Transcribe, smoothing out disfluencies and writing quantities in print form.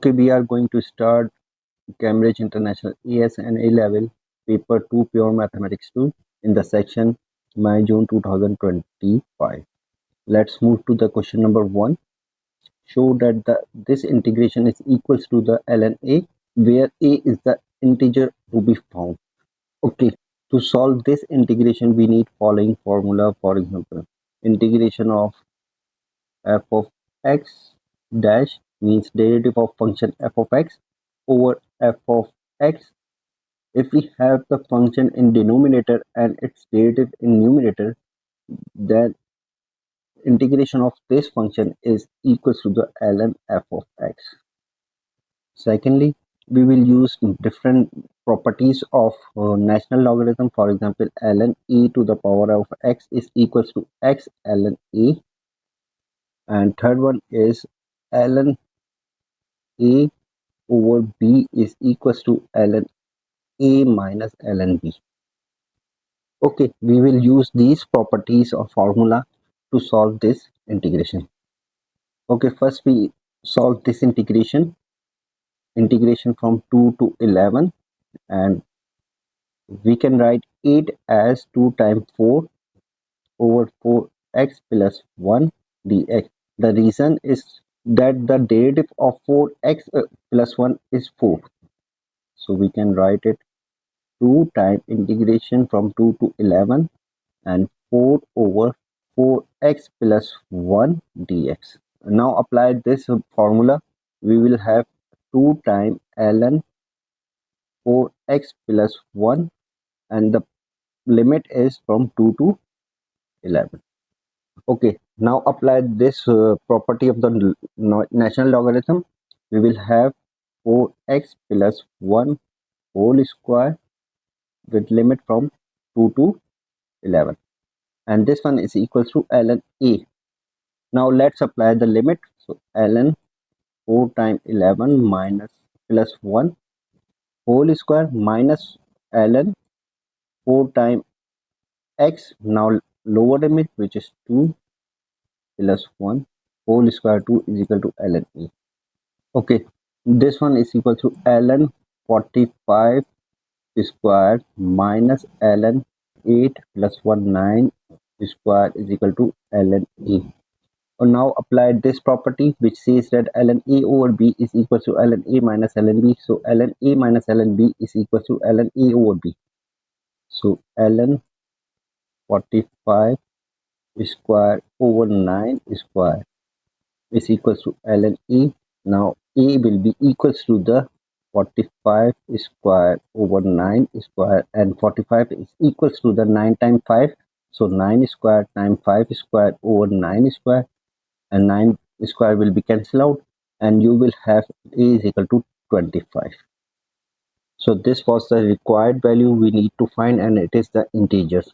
Okay, we are going to start Cambridge International AS and A level paper 2 pure mathematics 2 in the section May June 2025. Let's move to the question number 1. Show that this integration is equals to the ln a, where a is the integer to be found. Okay, to solve this integration we need following formula. For example, integration of f of x dash means derivative of function f of x over f of x. If we have the function in denominator and its derivative in numerator, then integration of this function is equals to the ln f of x. Secondly, we will use different properties of natural logarithm. For example, ln e to the power of x is equals to x ln a, and third one is ln a over b is equals to ln a minus ln b. Okay, we will use these properties of formula to solve this integration. Okay, first we solve this integration from 2 to 11, and we can write 8 as 2 times 4 over 4x plus 1 dx. The reason is that the derivative of 4x plus 1 is 4. So we can write it 2 times integration from 2 to 11 and 4 over 4x plus 1 dx. Now apply this formula, we will have 2 times ln 4x plus 1, and the limit is from 2 to 11. Okay, now apply this property of the natural logarithm. We will have 4x plus 1 whole square with limit from 2 to 11, and this one is equals to ln a. Now let's apply the limit. So ln 4 times 11 minus plus 1 whole square minus ln 4 times x, now lower limit, which is 2 plus 1 whole square 2 is equal to ln a. Okay, this one is equal to ln 45 square minus ln 8 plus 1 9 square is equal to ln a. Now apply this property which says that ln a over b is equal to ln a minus ln b. So ln a minus ln b is equal to ln a over b. So ln 45 square over 9 square is equals to ln a. Now a will be equals to the 45 square over 9 square, and 45 is equals to the 9 times 5. So 9 square times 5 square over 9 square, and 9 square will be cancelled out, and you will have a is equal to 25. So this was the required value we need to find, and it is the integers.